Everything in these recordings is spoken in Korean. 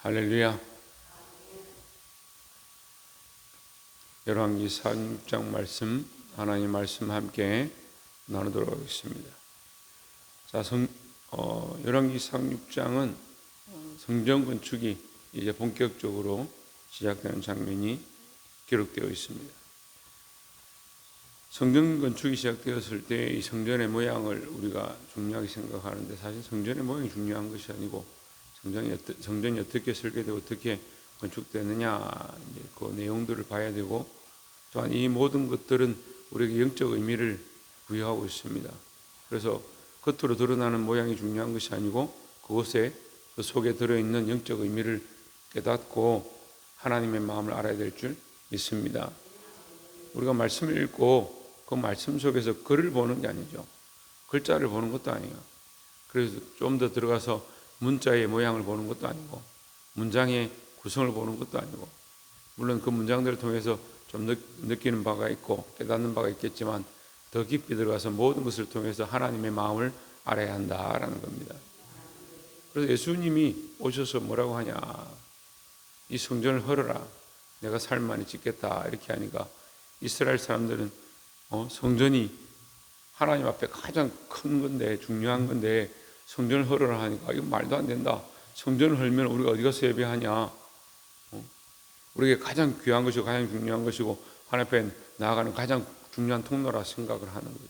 할렐루야. 열왕기 46장 말씀, 하나님 말씀 함께 나누도록 하겠습니다. 자, 열왕기 46장은 성전 건축이 이제 본격적으로 시작되는 장면이 기록되어 있습니다. 성전 건축이 시작되었을 때 이 성전의 모양을 우리가 중요하게 생각하는데, 사실 성전의 모양이 중요한 것이 아니고 성전이 어떻게 설계되고 어떻게 건축되느냐, 그 내용들을 봐야 되고, 또한 이 모든 것들은 우리에게 영적 의미를 부여하고 있습니다. 그래서 겉으로 드러나는 모양이 중요한 것이 아니고 그곳에 그 속에 들어있는 영적 의미를 깨닫고 하나님의 마음을 알아야 될 줄 믿습니다. 우리가 말씀을 읽고 그 말씀 속에서 글을 보는 게 아니죠. 글자를 보는 것도 아니에요. 그래서 좀 더 들어가서 문자의 모양을 보는 것도 아니고 문장의 구성을 보는 것도 아니고, 물론 그 문장들을 통해서 좀 느끼는 바가 있고 깨닫는 바가 있겠지만 더 깊이 들어가서 모든 것을 통해서 하나님의 마음을 알아야 한다라는 겁니다. 그래서 예수님이 오셔서 뭐라고 하냐, 이 성전을 헐어라, 내가 살만이 짓겠다, 이렇게 하니까 이스라엘 사람들은 성전이 하나님 앞에 가장 큰 건데, 중요한 건데 성전을 헐어라 하니까 이거 말도 안 된다. 성전을 헐면 우리가 어디 가서 예배하냐. 우리에게 가장 귀한 것이고 가장 중요한 것이고 하나님 앞에 나아가는 가장 중요한 통로라 생각을 하는 거죠.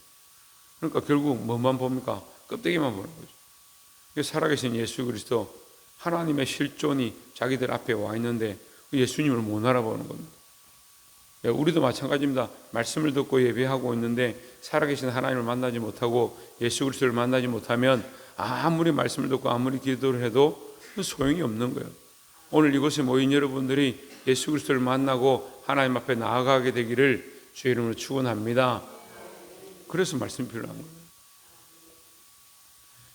그러니까 결국 뭐만 봅니까? 껍데기만 보는 거죠. 살아계신 예수 그리스도, 하나님의 실존이 자기들 앞에 와 있는데 예수님을 못 알아보는 겁니다. 우리도 마찬가지입니다. 말씀을 듣고 예배하고 있는데 살아계신 하나님을 만나지 못하고 예수 그리스도를 만나지 못하면 아무리 말씀을 듣고 아무리 기도를 해도 소용이 없는 거예요. 오늘 이곳에 모인 여러분들이 예수 그리스도를 만나고 하나님 앞에 나아가게 되기를 주의 이름으로 축원합니다. 그래서 말씀이 필요한 거예요.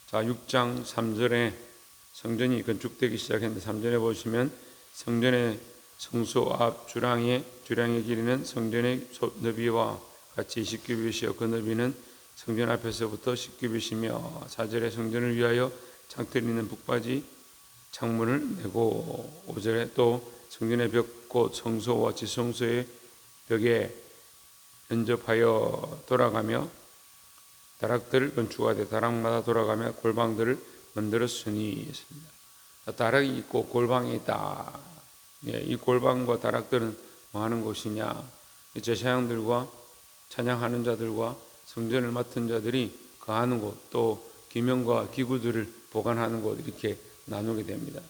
자, 6장 3절에 성전이 건축되기 시작했는데 3절에 보시면 성전의 성소 앞 주량의 길이는 성전의 너비와 같이 10규빗이요 그 너비는 성전 앞에서부터 10규빗이며 4절에 성전을 위하여 창틀 있는 북바지 창문을 내고 5절에 또 성전의 벽 곧 성소와 지성소의 벽에 연접하여 돌아가며 다락들을 건축하되 다락마다 돌아가며 골방들을 만들었으니 했습니다. 다락이 있고 골방이 있다. 이 골방과 다락들은 뭐 하는 곳이냐? 제사장들과 찬양하는 자들과 성전을 맡은 자들이 거하는 곳, 또 기명과 기구들을 보관하는 곳, 이렇게 나누게 됩니다.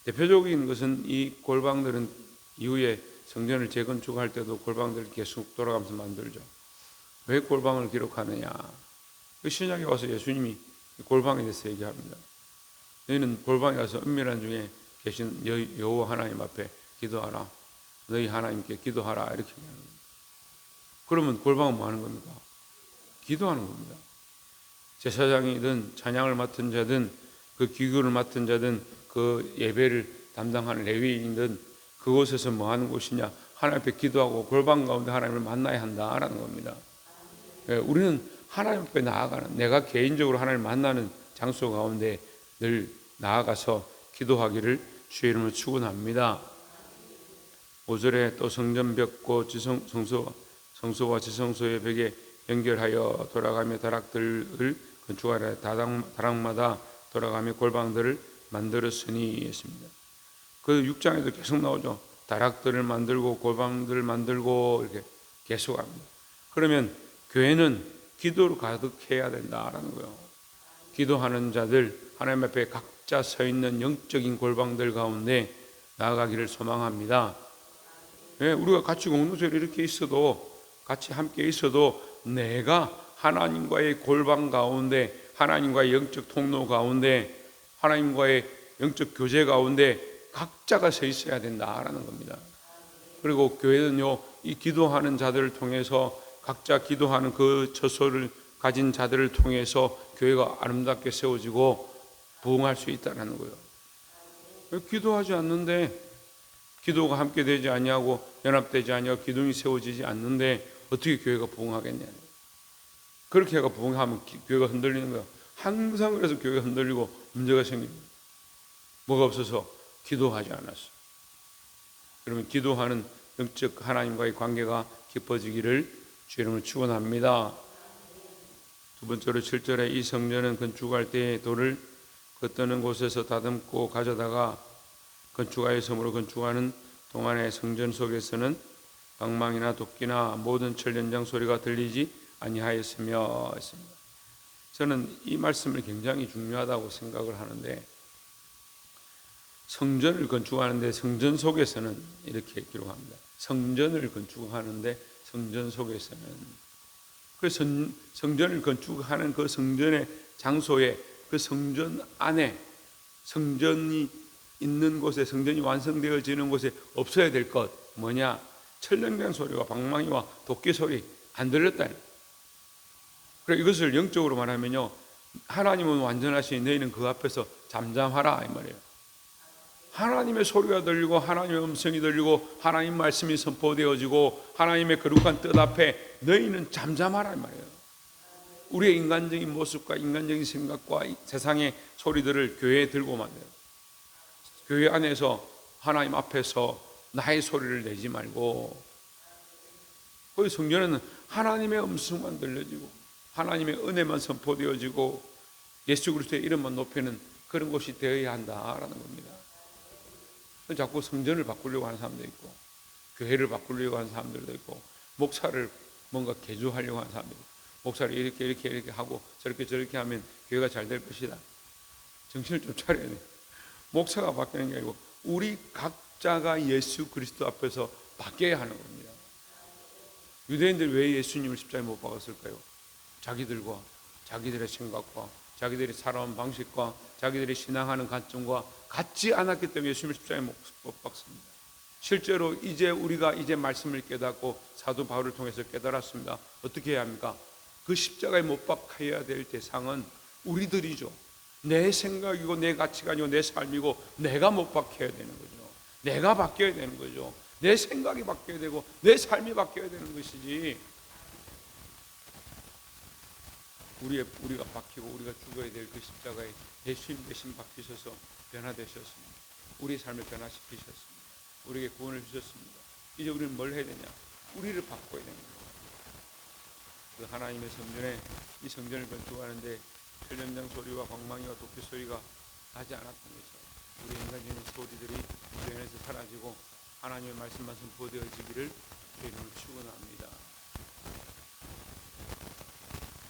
대표적인 것은 이 골방들은 이후에 성전을 재건축할 때도 골방들을 계속 돌아가면서 만들죠. 왜 골방을 기록하느냐? 신약에 와서 예수님이 골방에 대해서 얘기합니다. 너희는 골방에 가서 은밀한 중에 계신 여호와 하나님 앞에 기도하라. 너희 하나님께 기도하라. 이렇게 얘기합니다. 그러면 골방은 뭐 하는 겁니까? 기도하는 겁니다. 제사장이든 찬양을 맡은 자든 그 기구를 맡은 자든 그 예배를 담당하는 레위인이든 그곳에서 뭐 하는 곳이냐? 하나님 앞에 기도하고 골방 가운데 하나님을 만나야 한다라는 겁니다. 우리는 하나님 앞에 나아가는, 내가 개인적으로 하나님을 만나는 장소 가운데 늘 나아가서 기도하기를 주의 이름으로 축원합니다. 5절에 또 성전벽 곧 성소와 지성소의 벽에 연결하여 돌아가며 다락들을 건축하라. 다락마다 돌아가며 골방들을 만들었으니 했습니다. 그 6장에도 계속 나오죠. 다락들을 만들고 골방들을 만들고 이렇게 계속 합니다. 그러면 교회는 기도로 가득해야 된다라는 거예요. 기도하는 자들, 하나님 앞에 각자 서 있는 영적인 골방들 가운데 나아가기를 소망합니다. 우리가 같이 공동체로 이렇게 있어도, 같이 함께 있어도 내가 하나님과의 골방 가운데, 하나님과의 영적 통로 가운데, 하나님과의 영적 교제 가운데 각자가 서 있어야 된다라는 겁니다. 그리고 교회는요, 이 기도하는 자들을 통해서, 각자 기도하는 그 처소를 가진 자들을 통해서 교회가 아름답게 세워지고 부흥할 수 있다는 거예요. 기도하지 않는데, 기도가 함께 되지 아니하고 연합되지 아니하고 기둥이 세워지지 않는데 어떻게 교회가 부흥하겠냐? 그렇게 해가 부흥하면 교회가 흔들리는 거야. 항상 그래서 교회가 흔들리고 문제가 생깁니다. 뭐가 없어서? 기도하지 않았어요. 그러면 기도하는 영적 하나님과의 관계가 깊어지기를 주의 이름으로 축원합니다. 두 번째로 7절에 이 성전은 건축할 때에 돌을 걷드는 곳에서 다듬고 가져다가 건축하여 섬으로 건축하는 동안의 성전 속에서는 방망이나 도끼나 모든 철연장 소리가 들리지 아니하였으며 했습니다. 저는 이 말씀을 굉장히 중요하다고 생각을 하는데, 성전을 건축하는데 성전 속에서는 이렇게 기록합니다. 성전을 건축하는데 성전 속에서는, 그래서 성전을 건축하는 그 성전의 장소에, 그 성전 안에, 성전이 있는 곳에, 성전이 완성되어지는 곳에 없어야 될 것 뭐냐? 철렁경 소리와 방망이와 도끼 소리 안 들렸다. 그래, 이것을 영적으로 말하면요, 하나님은 완전하시니 너희는 그 앞에서 잠잠하라 이 말이에요. 하나님의 소리가 들리고 하나님의 음성이 들리고 하나님 말씀이 선포되어지고 하나님의 거룩한 뜻 앞에 너희는 잠잠하라 이 말이에요. 우리의 인간적인 모습과 인간적인 생각과 세상의 소리들을 교회에 들고 만들어요. 교회 안에서 하나님 앞에서 나의 소리를 내지 말고, 거기 성전에는 하나님의 음성만 들려지고 하나님의 은혜만 선포되어지고 예수 그리스도의 이름만 높이는 그런 곳이 되어야 한다라는 겁니다. 자꾸 성전을 바꾸려고 하는 사람도 있고, 교회를 바꾸려고 하는 사람들도 있고, 목사를 뭔가 개조하려고 하는 사람들, 목사를 이렇게 하고 저렇게 하면 교회가 잘 될 것이다. 정신을 좀 차려야 돼. 목사가 바뀌는 게 아니고 우리 각자가 예수 그리스도 앞에서 바뀌어야 하는 겁니다. 유대인들 왜 예수님을 십자가에 못 박았을까요? 자기들과 자기들의 생각과 자기들의 살아온 방식과 자기들이 신앙하는 관점과 같지 않았기 때문에 예수님을 십자가에 못 박습니다. 실제로 우리가 이제 말씀을 깨닫고 사도 바울을 통해서 깨달았습니다. 어떻게 해야 합니까? 그 십자가에 못 박혀야 될 대상은 우리들이죠. 내 생각이고 내 가치관이고 내 삶이고 내가 못 박혀야 되는 거죠. 내가 바뀌어야 되는 거죠. 내 생각이 바뀌어야 되고 내 삶이 바뀌어야 되는 것이지, 우리가 박히고 우리가 죽어야 될 그 십자가에 예수님 대신 박히셔서 변화되셨습니다. 우리의 삶을 변화시키셨습니다. 우리에게 구원을 주셨습니다. 이제 우리는 뭘 해야 되냐? 우리를 바꿔야 됩니다. 그 하나님의 성전에, 이 성전을 건축하는데 철연장 소리와 방망이와 도끼 소리가 나지 않았던 것이죠. 우리 인간적인 소리들이 우리 안에서 사라지고 하나님의 말씀만 선포되어지기를 주의 이름으로 축원합니다.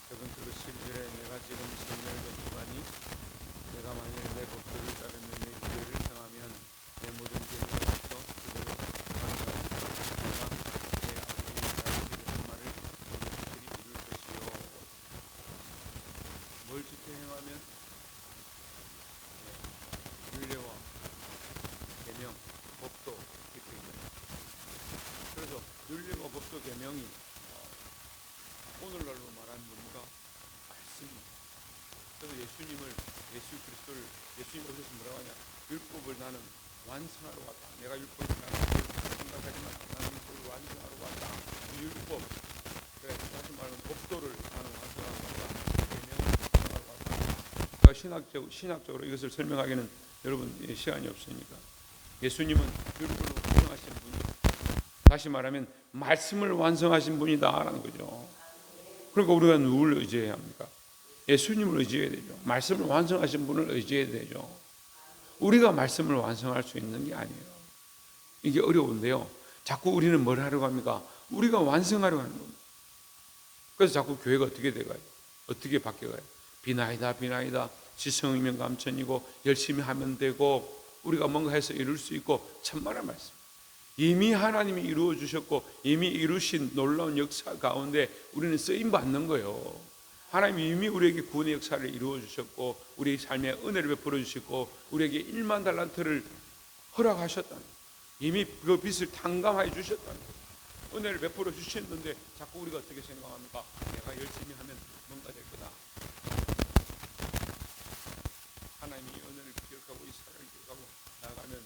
세 번째로 11절에 내가 지금 성전을 건축하니 내가 만일 내 법도를 따르며 내 규례를 행하면 내 모든 죄를 덮어 그대로 내가 내 아버지 다윗이 한 말을 너희 이룰 것이요. 뭘 지켜 행하면? 율례와 계명, 법도 이렇게 있잖아요. 그래서 율례와 법도 계명이 오늘날로 말하는 뭡니까? 말씀입니다. 그래서 예수님이 어디서 뭐라고 하냐? 율법을 나는 완성하러 왔다. 내가 율법을 나는 생각하지만 나는 율법을 완성하러 왔다. 율법, 그래, 다시 말하면 법도를 나는 완성하러 왔다. 계명을 완성하러 왔다. 제가 신학적으로 이것을 설명하기는 여러분 시간이 없으니까, 예수님은 율법을 완성하신 분이다. 다시 말하면 말씀을 완성하신 분이다라는 거죠. 그러니까 우리가 누구를 의지해야 합니까? 예수님을 의지해야 되죠. 말씀을 완성하신 분을 의지해야 되죠. 우리가 말씀을 완성할 수 있는 게 아니에요. 이게 어려운데요, 자꾸 우리는 뭘 하려고 합니까? 우리가 완성하려고 하는 겁니다. 그래서 자꾸 교회가 어떻게 돼가요? 어떻게 바뀌어가요? 비나이다 지성이면 감천이고 열심히 하면 되고 우리가 뭔가 해서 이룰 수 있고, 천만의 말씀. 이미 하나님이 이루어 주셨고 이미 이루신 놀라운 역사 가운데 우리는 쓰임 받는 거예요. 하나님이 이미 우리에게 구원의 역사를 이루어 주셨고 우리 삶에 은혜를 베풀어 주시고 우리에게 1만 달란트를 허락하셨다는, 이미 그 빚을 탕감하여 주셨다는, 은혜를 베풀어 주셨는데 자꾸 우리가 어떻게 생각합니까? 내가 열심히 하면 뭔가 될 거다. 하나님이 은혜를 기억하고 이 사랑을 기억하고 나아가면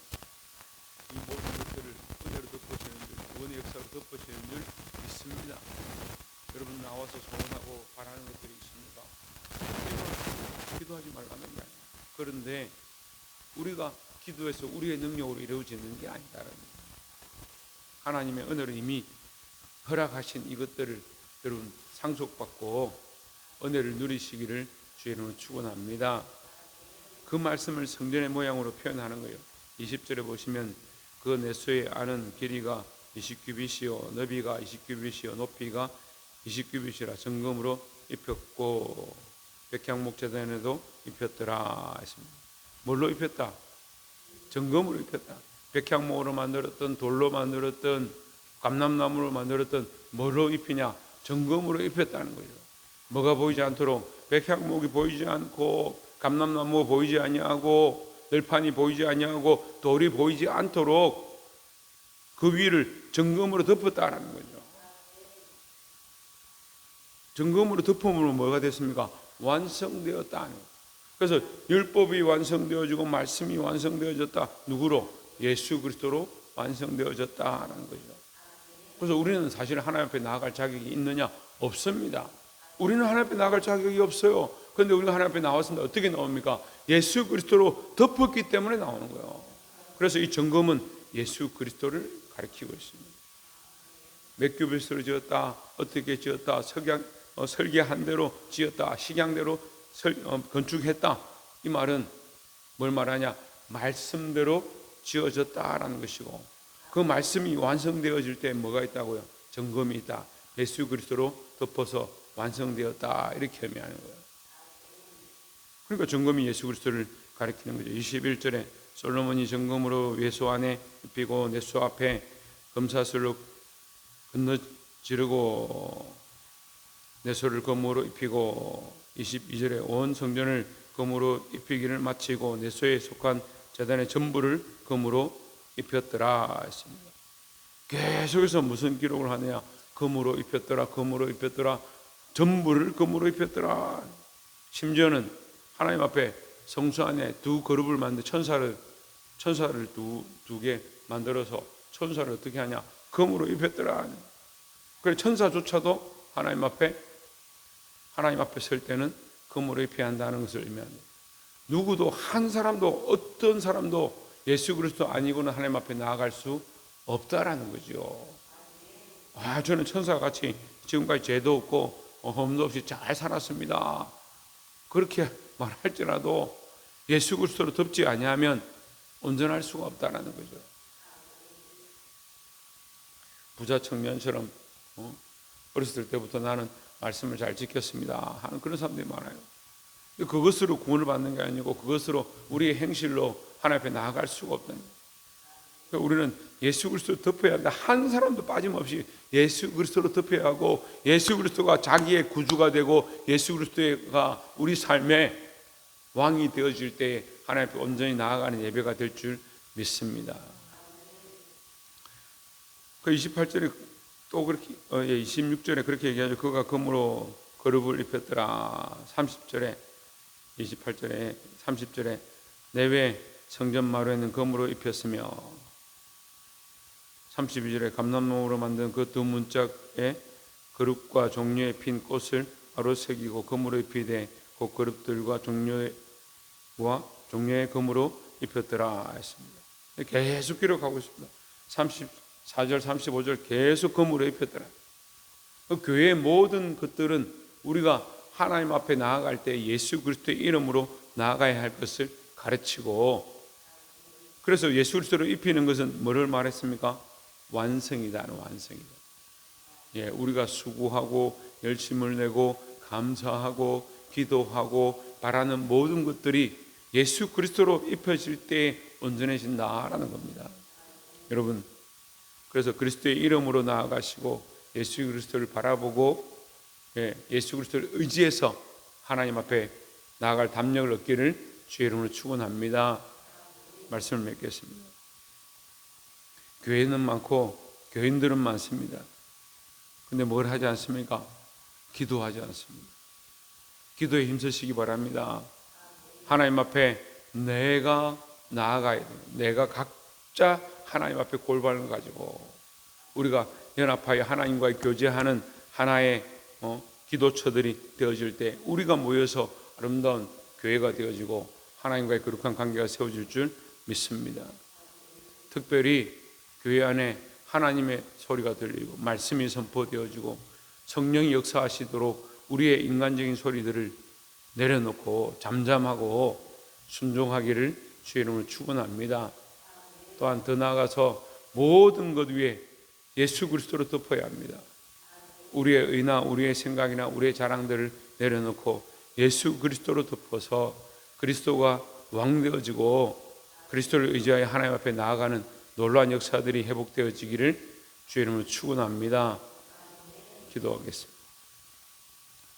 이 모든 것들을 은혜로 덮으시는 줄, 구원의 역사로 덮으시는 줄 믿습니다. 여러분 나와서 소원하고 바라는 것들이 있습니다. 기도하지 말라는 게 아니에요. 그런데 우리가 기도해서 우리의 능력으로 이루어지는 게 아니다라는 거예요. 하나님의 은혜로 이미 허락하신 이것들을 여러분 상속받고 은혜를 누리시기를 주의 이름으로 축원합니다. 그 말씀을 성전의 모양으로 표현하는 거예요. 20절에 보시면 그 내소의 아는 길이가 20규빗이요 너비가 20규빗이요 높이가 20규빗이라 정금으로 입혔고 백향목 제단에도 입혔더라 했습니다. 뭘로 입혔다? 정금으로 입혔다. 백향목으로 만들었던 돌로 만들었던 감람나무로 만들었던 뭐로 입히냐? 정금으로 입혔다는 거죠. 뭐가 보이지 않도록 백향목이 보이지 않고 감람나무가 보이지 아니하고 널판이 보이지 아니하고 돌이 보이지 않도록 그 위를 정금으로 덮었다라는 거죠. 정금으로 덮음으로 뭐가 됐습니까? 완성되었다는 거예요. 그래서 율법이 완성되어지고 말씀이 완성되어졌다. 누구로? 예수 그리스도로 완성되어졌다는 거죠. 그래서 우리는 사실 하나님 앞에 나아갈 자격이 있느냐? 없습니다. 우리는 하나님 앞에 나아갈 자격이 없어요. 그런데 우리가 하나님 앞에 나왔습니다. 어떻게 나옵니까? 예수 그리스도로 덮었기 때문에 나오는 거예요. 그래서 이 정금은 예수 그리스도를 가리키고 있습니다. 몇 규빗으로 지었다, 어떻게 지었다, 설계한 대로 지었다, 식양대로 건축했다. 이 말은 뭘 말하냐? 말씀대로 지어졌다라는 것이고, 그 말씀이 완성되어질 때 뭐가 있다고요? 정금이 있다. 예수 그리스도로 덮어서 완성되었다. 이렇게 의미하는 거예요. 그러니까 정금이 예수 그리스도를 가리키는 거죠. 21절에 솔로몬이 정금으로 외소 안에 입히고 내소 앞에 금사슬로 건너지르고 내소를 금으로 입히고 22절에 온 성전을 금으로 입히기를 마치고 내소에 속한 제단의 전부를 금으로 입혔더라 했습니다. 계속해서 무슨 기록을 하느냐? 금으로 입혔더라, 금으로 입혔더라, 전부를 금으로 입혔더라. 심지어는 하나님 앞에 성수 안에 두 그룹을 만들 천사를 두 개 만들어서 천사를 어떻게 하냐? 금으로 입혔더라. 그래 천사조차도 하나님 앞에 설 때는 금으로 입혀야 한다는 것을 의미합니다. 누구도 한 사람도 어떤 사람도 예수 그리스도 아니고는 하나님 앞에 나아갈 수 없다라는 거죠. 저는 천사가 같이 지금까지 죄도 없고 험도 없이 잘 살았습니다. 그렇게 말할지라도 예수 그리스도로 덮지 아니하면 온전할 수가 없다라는 거죠. 부자 청년처럼 어렸을 때부터 나는 말씀을 잘 지켰습니다 하는 그런 사람들이 많아요. 그것으로 구원을 받는 게 아니고 그것으로 우리의 행실로 하나님 앞에 나아갈 수가 없다는 거예요. 우리는 예수 그리스도로 덮어야 한다. 한 사람도 빠짐없이 예수 그리스도로 덮어야 하고 예수 그리스도가 자기의 구주가 되고 예수 그리스도가 우리 삶의 왕이 되어질 때 하나님 앞에 온전히 나아가는 예배가 될 줄 믿습니다. 그 28절에 또 그렇게 26절에 그렇게 얘기하죠. 그가 금으로 그룹을 입혔더라. 30절에 28절에 30절에 내외 성전 마루에는 금으로 입혔으며 32절에 감람나무로 만든 그 두 문짝에 그룹과 종류의 핀 꽃을 바로 새기고 금으로 입히되 그 그룹들과 종류의 금으로 입혔더라 했습니다. 계속 기록하고 있습니다. 34절 35절 계속 금으로 입혔더라. 그 교회의 모든 것들은 우리가 하나님 앞에 나아갈 때 예수 그리스도의 이름으로 나아가야 할 것을 가르치고, 그래서 예수 그리스도를 입히는 것은 뭐를 말했습니까? 완성이다. 예, 우리가 수고하고 열심을 내고 감사하고 기도하고 바라는 모든 것들이 예수 그리스도로 입혀질 때 온전해진다라는 겁니다. 여러분, 그래서 그리스도의 이름으로 나아가시고 예수 그리스도를 바라보고 예수 그리스도를 의지해서 하나님 앞에 나아갈 담력을 얻기를 주의 이름으로 축원합니다. 말씀을 맺겠습니다. 교회는 많고 교인들은 많습니다. 근데 뭘 하지 않습니까? 기도하지 않습니다. 기도에 힘쓰시기 바랍니다. 하나님 앞에 내가 나아가야 돼요. 내가 각자 하나님 앞에 골반을 가지고 우리가 연합하여 하나님과의 교제하는 하나의 기도처들이 되어질 때 우리가 모여서 아름다운 교회가 되어지고 하나님과의 거룩한 관계가 세워질 줄 믿습니다. 특별히 교회 안에 하나님의 소리가 들리고 말씀이 선포되어지고 성령이 역사하시도록 우리의 인간적인 소리들을 내려놓고 잠잠하고 순종하기를 주의 이름으로 축원합니다. 또한 더 나아가서 모든 것 위에 예수 그리스도로 덮어야 합니다. 우리의 의나 우리의 생각이나 우리의 자랑들을 내려놓고 예수 그리스도로 덮어서 그리스도가 왕되어지고 그리스도를 의지하여 하나님 앞에 나아가는 놀라운 역사들이 회복되어지기를 주의 이름으로 축원합니다. 기도하겠습니다.